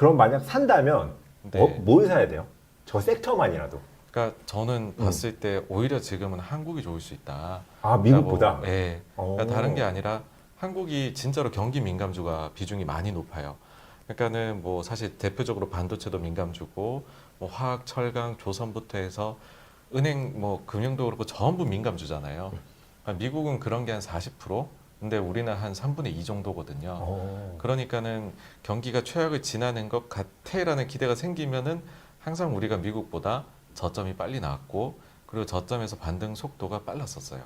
그럼 만약 산다면 네. 뭘 사야 돼요? 저 섹터만이라도. 그러니까 저는 봤을 때 오히려 지금은 한국이 좋을 수 있다. 아, 그러니까 미국보다? 예. 그러니까 오. 다른 게 아니라 한국이 진짜로 경기 민감주가 비중이 많이 높아요. 그러니까는 뭐 사실 대표적으로 반도체도 민감주고 뭐 화학, 철강, 조선부터 해서 은행 뭐 금융도 그렇고 전부 민감주잖아요. 그러니까 미국은 그런 게 한 40%, 근데 우리는 한 3분의 2 정도거든요. 오. 그러니까는 경기가 최악을 지나는 것 같아라는 기대가 생기면은 항상 우리가 미국보다 저점이 빨리 나왔고 그리고 저점에서 반등 속도가 빨랐었어요.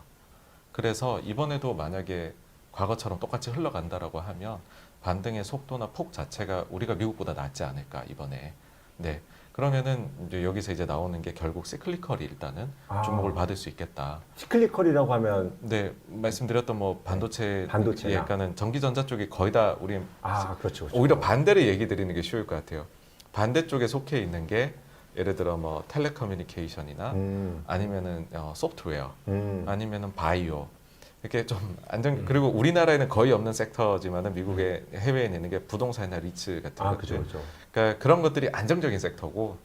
그래서 이번에도 만약에 과거처럼 똑같이 흘러간다라고 하면 반등의 속도나 폭 자체가 우리가 미국보다 낫지 않을까 이번에. 네. 그러면은 이제 여기서 이제 나오는 게 결국 시클리컬이 일단은 주목을 받을 수 있겠다. 시클리컬이라고 하면 네, 말씀드렸던 뭐 반도체, 반도체나. 예, 그러니까는 전기전자 쪽이 거의 다 우리 그렇죠. 오히려 반대를 얘기 드리는 게 쉬울 것 같아요. 반대 쪽에 속해 있는 게 예를 들어 뭐 텔레커뮤니케이션이나 아니면은 소프트웨어, 아니면은 바이오 이렇게 좀 그리고 우리나라에는 거의 없는 섹터지만은 미국의 해외에 있는 게 부동산이나 리츠 같은 것들. 그렇죠. 그러니까 그런 것들이 안정적인 섹터고.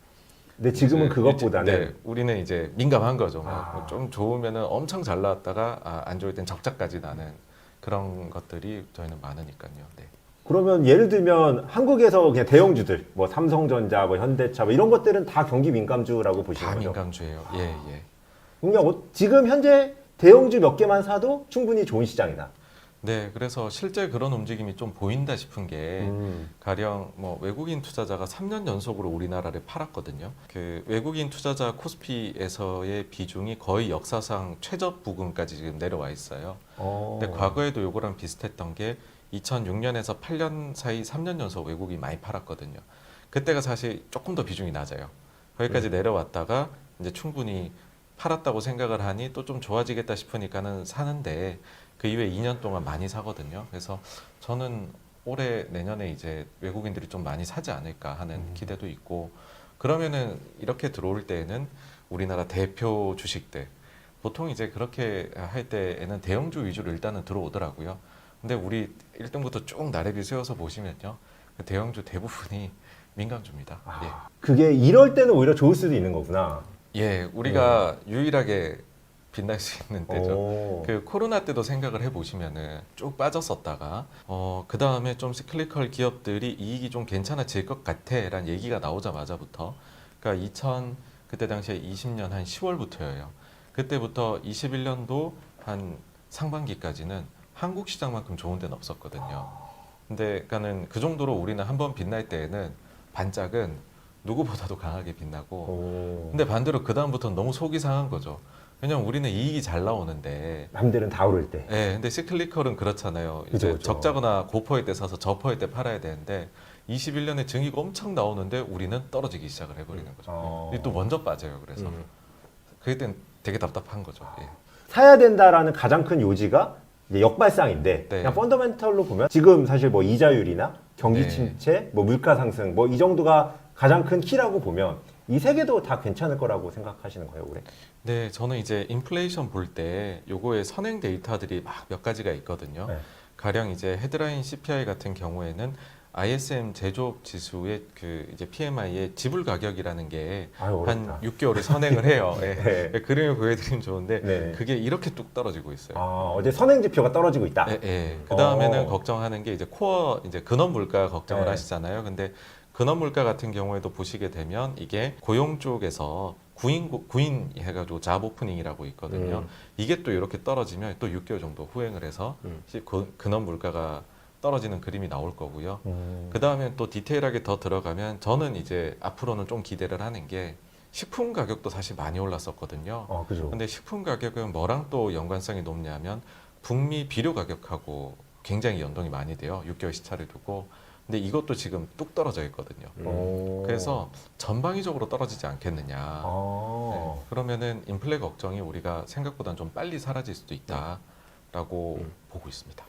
근데 지금은 이제 그것보다는 네, 우리는 이제 민감한 거죠. 아. 좀 좋으면은 엄청 잘 나왔다가 안 좋을 땐 적자까지 나는 그런 것들이 저희는 많으니까요. 네. 그러면 예를 들면 한국에서 그냥 대형주들 뭐 삼성전자, 뭐 현대차 뭐 이런 것들은 다 경기 민감주라고 보시는 다 거죠? 민감주예요. 예, 예. 그냥 지금 현재 대형주 몇 개만 사도 충분히 좋은 시장이다. 네, 그래서 실제 그런 움직임이 좀 보인다 싶은 게 음. 가령 뭐 외국인 투자자가 3년 연속으로 우리나라를 팔았거든요. 그 외국인 투자자 코스피에서의 비중이 거의 역사상 최저 부근까지 지금 내려와 있어요. 근데 과거에도 요거랑 비슷했던 게 2006년에서 8년 사이 3년 연속 외국이 많이 팔았거든요. 그때가 사실 조금 더 비중이 낮아요. 거기까지 내려왔다가 이제 충분히 팔았다고 생각을 하니 또 좀 좋아지겠다 싶으니까는 사는데 그 이후에 2년 동안 많이 사거든요. 그래서 저는 올해 내년에 이제 외국인들이 좀 많이 사지 않을까 하는 기대도 있고 그러면은 이렇게 들어올 때에는 우리나라 대표 주식들 보통 이제 그렇게 할 때에는 대형주 위주로 일단은 들어오더라고요. 근데 우리 1등부터 쭉 나래비 세워서 보시면요. 그 대형주 대부분이 민감주입니다. 그게 이럴 때는 오히려 좋을 수도 있는 거구나. 예, 우리가 유일하게 빛날 수 있는 때죠. 오. 그 코로나 때도 생각을 해보시면은 쭉 빠졌었다가 그 다음에 좀 시클리컬 기업들이 이익이 좀 괜찮아질 것 같아라는 얘기가 나오자마자부터 그러니까 그때 당시에 20년 한 10월부터예요. 그때부터 21년도 한 상반기까지는 한국 시장만큼 좋은 데는 없었거든요. 근데 그러니까는 그 정도로 우리는 한번 빛날 때에는 반짝은 누구보다도 강하게 빛나고 근데 반대로 그 다음부터는 너무 속이 상한 거죠. 왜냐면 우리는 이익이 잘 나오는데 남들은 다 오를 때. 예, 근데 시클리컬은 그렇잖아요. 그죠, 이제 그죠. 적자거나 고퍼일 때 사서 저퍼일 때 팔아야 되는데 21년에 증이가 엄청 나오는데 우리는 떨어지기 시작을 해버리는 거죠. 이게 또 먼저 빠져요. 그래서 그럴 땐 되게 답답한 거죠. 예. 사야 된다라는 가장 큰 요지가 이제 역발상인데 네. 그냥 펀더멘털로 보면 지금 사실 뭐 이자율이나 경기 네. 침체, 뭐 물가 상승 뭐 이 정도가 가장 큰 키라고 보면 이 세 개도 다 괜찮을 거라고 생각하시는 거예요, 올해? 네, 저는 이제 인플레이션 볼 때 요거의 선행 데이터들이 막 몇 가지가 있거든요. 네. 가령 이제 헤드라인 CPI 같은 경우에는 ISM 제조업 지수의 그 이제 PMI의 지불 가격이라는 게 아유, 한 어렵다. 6개월을 선행을 해요. 예. 네. 그림을 보여드리면 좋은데 네. 그게 이렇게 뚝 떨어지고 있어요. 어제 선행 지표가 떨어지고 있다. 예, 예. 그 다음에는 어. 걱정하는 게 이제 코어 이제 근원 물가 걱정을 네. 하시잖아요. 근데 근원 물가 같은 경우에도 보시게 되면 이게 고용 쪽에서 구인 해가지고 잡 오프닝이라고 있거든요. 이게 또 이렇게 떨어지면 또 6개월 정도 후행을 해서 근원 물가가 떨어지는 그림이 나올 거고요. 그 다음에 또 디테일하게 더 들어가면 저는 이제 앞으로는 좀 기대를 하는 게 식품 가격도 사실 많이 올랐었거든요. 그죠. 근데 식품 가격은 뭐랑 또 연관성이 높냐면 북미 비료 가격하고 굉장히 연동이 많이 돼요. 6개월 시차를 두고. 근데 이것도 지금 뚝 떨어져 있거든요. 그래서 전방위적으로 떨어지지 않겠느냐. 네. 그러면은 인플레 걱정이 우리가 생각보다는 좀 빨리 사라질 수도 있다라고 보고 있습니다.